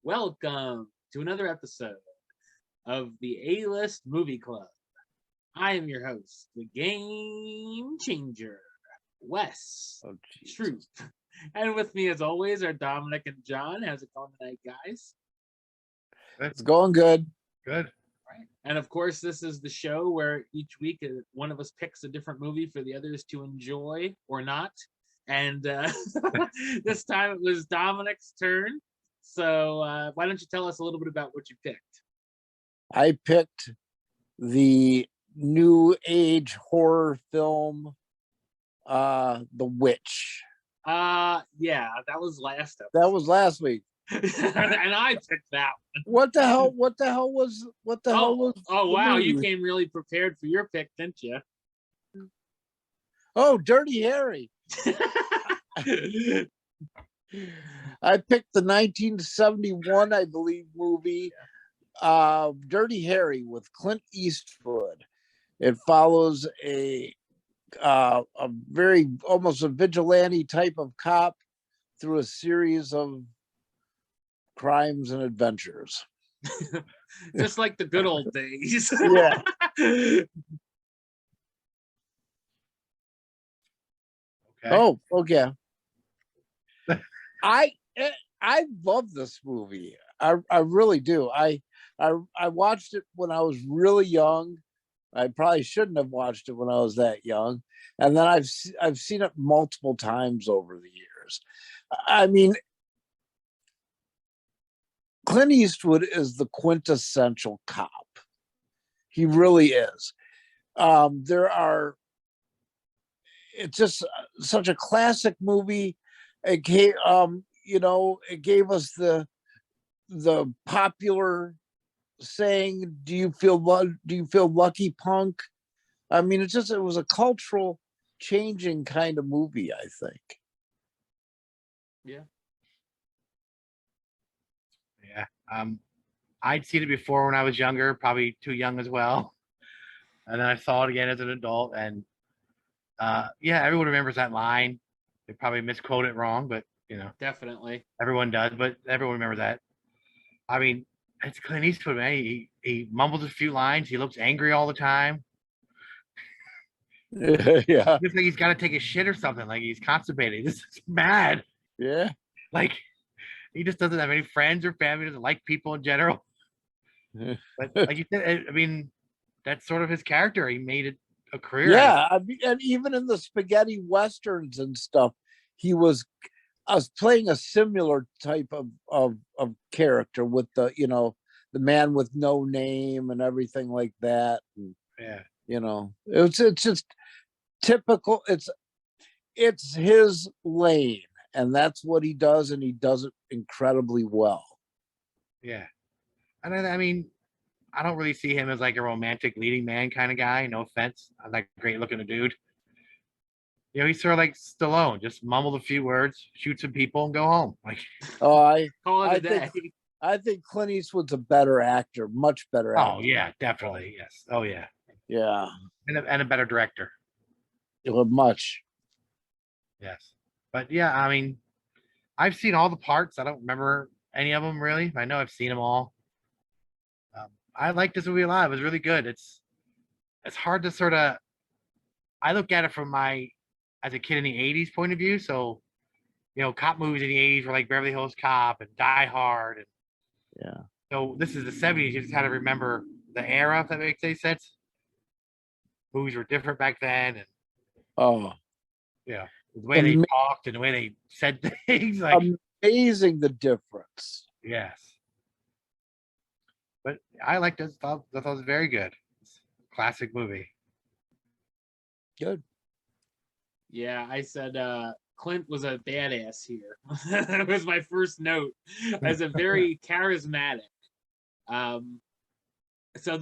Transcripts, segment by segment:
Welcome to another episode of the A-List Movie Club. I am your host, the Game Changer, Wes Truth. And with me, as always, are Dominic and John. How's it going tonight, guys? It's going good. Good. Right. And of course, this is the show where each week one of us picks a different movie for the others to enjoy or not. And this time it was Dominic's turn. So why don't you tell us a little bit about what you picked? I picked the new age horror film, The Witch. Yeah, that was last episode. That was last week. And I picked that one. What the hell was Oh wow, movie? you came really prepared for your pick, didn't you? Oh, Dirty Harry. I picked the 1971, I believe, movie, Dirty Harry with Clint Eastwood. It follows a very almost a vigilante type of cop through a series of crimes and adventures. Just like the good old days. Yeah. Okay. Oh, okay. I love this movie. I really do. I watched it when I was really young. I probably shouldn't have watched it when I was that young, and then I've seen it multiple times over the years. I mean, Clint Eastwood is the quintessential cop. He really is. It's just such a classic movie. It gave, it gave us the popular saying, "Do you feel lucky, punk?" I mean, it was a cultural changing kind of movie, I think. Yeah. I'd seen it before when I was younger, probably too young as well. And then I saw it again as an adult, and everyone remembers that line. They probably misquote it wrong, but Definitely. everyone does. But everyone remembers that. I mean, it's Clint Eastwood, man. He mumbles a few lines. He looks angry all the time. Yeah. Looks like he's got to take a shit or something. Like he's constipated. This is mad. Yeah. Like he just doesn't have any friends or family. Doesn't like people in general. But like you said, I mean, that's sort of his character. He made it a career. Yeah, I mean, and even in the spaghetti westerns and stuff, I was playing a similar type of character with the man with no name and everything like that. And, Yeah. It's just typical. It's his lane, and that's what he does, and he does it incredibly well. Yeah. And I mean, I don't really see him as like a romantic leading man kind of guy. No offense. I'm like a great looking dude. He's sort of like Stallone, just mumbled a few words, shoot some people, and go home. Like, Call it a day. I think Clint Eastwood's a better actor, much better actor. Oh yeah, definitely, yes. Oh yeah, yeah, and a better director. Much. Yes, but yeah, I mean, I've seen all the parts. I don't remember any of them really. I know I've seen them all. I like this movie a lot. It was really good. It's hard to sort of. I look at it from as a kid in the '80s point of view. So, cop movies in the '80s were like Beverly Hills Cop and Die Hard, and yeah. So this is the '70s. You just had to remember the era, if that makes any sense. Movies were different back then, and the way they talked and the way they said things, like amazing the difference. Yes. But I liked it. I thought it was very good. Classic movie. Good. Yeah, I said Clint was a badass here. That was my first note. As a very charismatic. So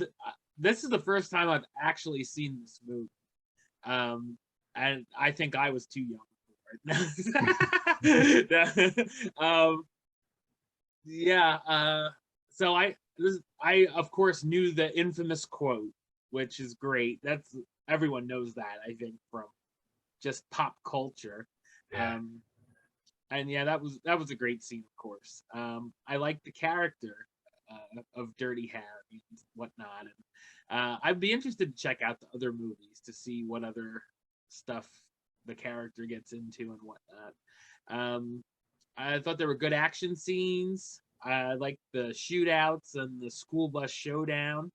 this is the first time I've actually seen this movie. And I think I was too young for it. So I of course knew the infamous quote, which is great. That's everyone knows that, I think, from just pop culture. Yeah. And yeah, that was a great scene, of course. I like the character of Dirty Harry and whatnot, and I'd be interested to check out the other movies to see what other stuff the character gets into and whatnot. I thought there were good action scenes. I liked the shootouts and the school bus showdown.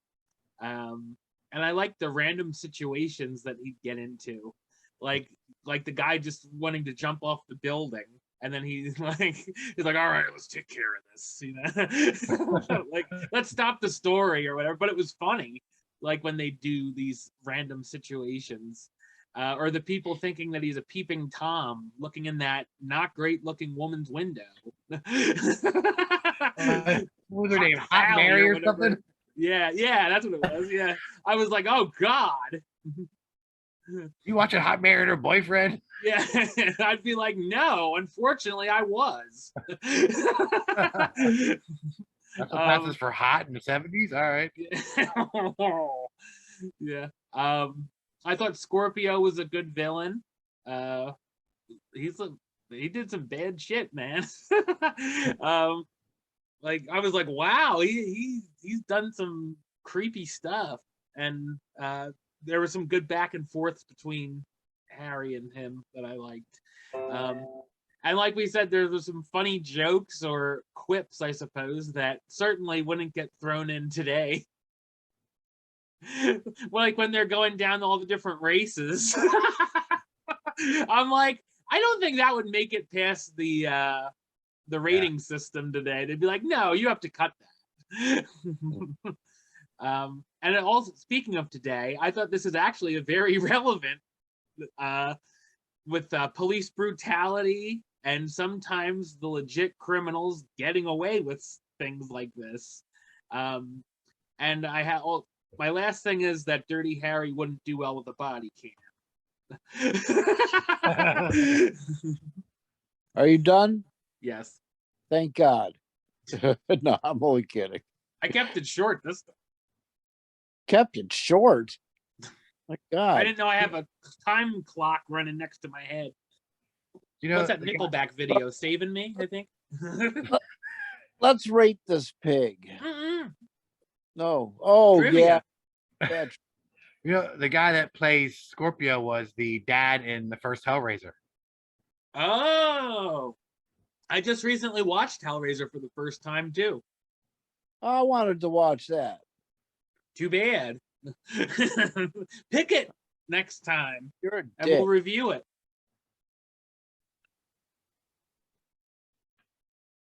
And I liked the random situations that he'd get into, like the guy just wanting to jump off the building, and then he's like, all right, let's take care of this, like let's stop the story or whatever. But it was funny, like when they do these random situations. Or the people thinking that he's a peeping Tom looking in that not great looking woman's window. What was her name? Hot Mary or something? Yeah, that's what it was. Yeah. I was like, oh God. You watching Hot Mary and her boyfriend? Yeah. I'd be like, no, unfortunately I was. That's what passes for hot in the 70s. All right. Yeah. I thought Scorpio was a good villain. He did some bad shit, man. Like I was like, wow, he's done some creepy stuff, and there was some good back and forths between Harry and him that I liked. And like we said, there was some funny jokes or quips, I suppose, that certainly wouldn't get thrown in today. Like when they're going down all the different races. I'm like, I don't think that would make it past the rating system today. They'd be like, no, you have to cut that. And also, speaking of today, I thought this is actually a very relevant with police brutality and sometimes the legit criminals getting away with things like this. And I have my last thing is that Dirty Harry wouldn't do well with a body cam. Are you done? Yes. Thank God. No, I'm only kidding. I kept it short this time. Kept it short. My God. I didn't know I have a time clock running next to my head. You know, what's that Nickelback video? Saving Me, I think. Let's rate this pig. Mm-mm. No. Oh, Trivia. yeah. You know, the guy that plays Scorpio was the dad in the first Hellraiser. Oh, I just recently watched Hellraiser for the first time too. I wanted to watch that. Too bad. Pick it next time, You're a and dick. we'll review it.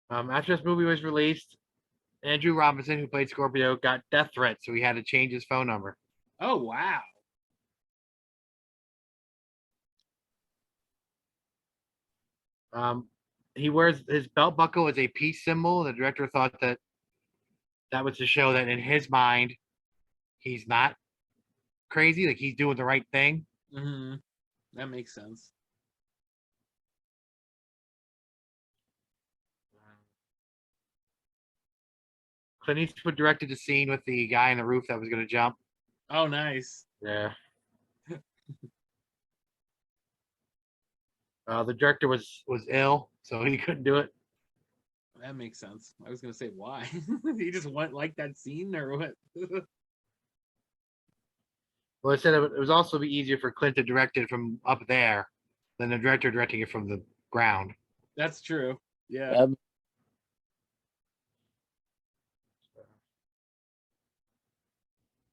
After this movie was released, Andrew Robinson, who played Scorpio, got death threats, so he had to change his phone number. Oh, wow. He wears his belt buckle as a peace symbol. The director thought that was to show that in his mind, he's not crazy, like he's doing the right thing. Mm-hmm. That makes sense. Clint Eastwood directed the scene with the guy in the roof that was going to jump. Oh, nice. Yeah. The director was ill, so he couldn't do it. That makes sense. I was gonna say why. He just went like that scene or what? Well, I said it was also be easier for Clint to direct it from up there than the director directing it from the ground. That's true. Yeah.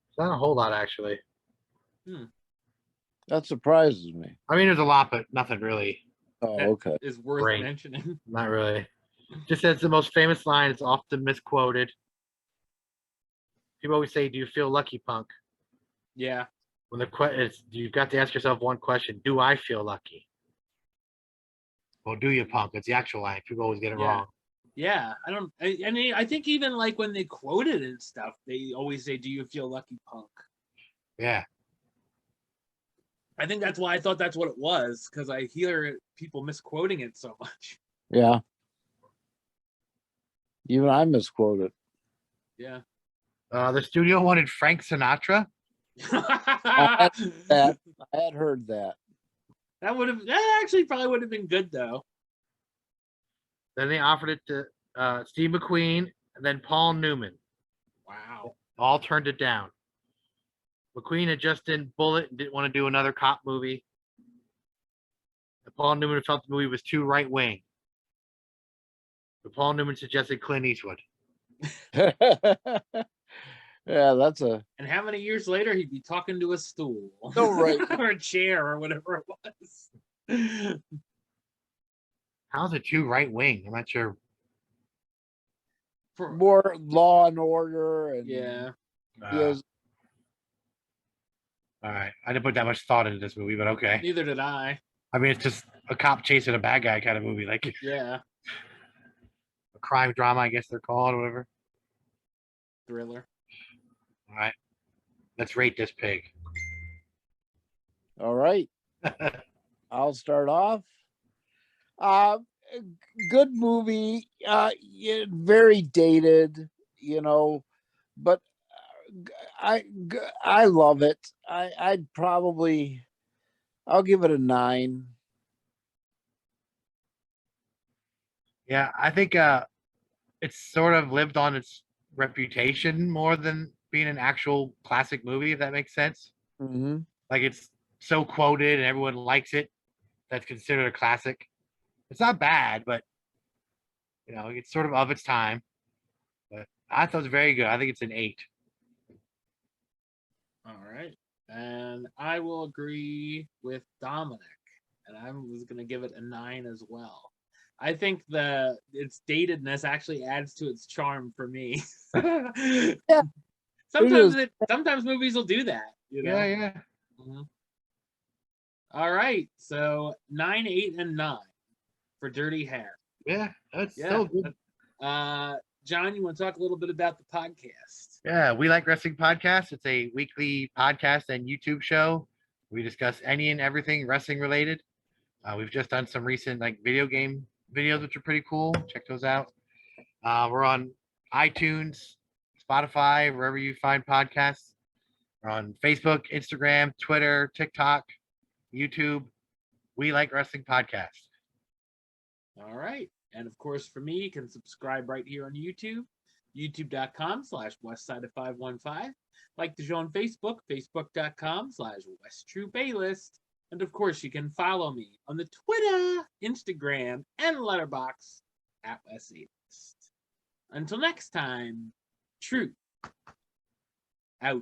It's not a whole lot, actually. That surprises me. I mean, there's a lot, but nothing really. Oh, That okay. is worth Great. mentioning. Not really. Just as the most famous line, it's often misquoted. People always say, "Do you feel lucky, punk?" Yeah. When you've got to ask yourself one question: do I feel lucky? Well, do you, punk? It's the actual line. People always get it wrong. Yeah. I think even like when they quote it and stuff, they always say, "Do you feel lucky, punk?" Yeah. I think that's why I thought that's what it was, because I hear people misquoting it so much. Yeah. Even I misquoted. Yeah. The studio wanted Frank Sinatra. I had heard that. That actually probably would have been good though. Then they offered it to Steve McQueen, and then Paul Newman. Wow. All turned it down. McQueen had just done Bullet and didn't want to do another cop movie. And Paul Newman felt the movie was too right wing. But Paul Newman suggested Clint Eastwood. Yeah, that's a. And how many years later he'd be talking to a stool, No, right. or a chair, or whatever it was. How's it too right wing? I'm not sure. More Law and Order, and Yeah. Yes. All right, I didn't put that much thought into this movie, but okay. Neither did I. I mean, it's just a cop chasing a bad guy kind of movie, like Yeah. a crime drama, I guess they're called, or whatever. Thriller. All right, let's rate this pig. All right. I'll start off. Good movie. Yeah, very dated, but I love it. I'll give it a 9. Yeah, I think it's sort of lived on its reputation more than being an actual classic movie, if that makes sense. Mm-hmm. Like it's so quoted and everyone likes it. That's considered a classic. It's not bad, but it's sort of its time. But I thought it was very good. I think it's an 8. All right. And I will agree with Dominic. And I was going to give it a 9 as well. I think its datedness actually adds to its charm for me. Yeah. Sometimes movies will do that. Yeah. Mm-hmm. All right. So 9, 8, and 9 for Dirty Harry. Yeah, that's so good. John, you want to talk a little bit about the podcast? Yeah, We Like Wrestling Podcast. It's a weekly podcast and YouTube show. We discuss any and everything wrestling related. We've just done some recent video game videos, which are pretty cool. Check those out. We're on iTunes, Spotify, wherever you find podcasts. We're on Facebook, Instagram, Twitter, TikTok, YouTube. We Like Wrestling Podcast. All right. And of course, for me, you can subscribe right here on YouTube, youtube.com/westside515. Like the show on Facebook, facebook.com/westtruebaylist. And of course, you can follow me on the Twitter, Instagram, and Letterboxd @WesEast. Until next time, truth out.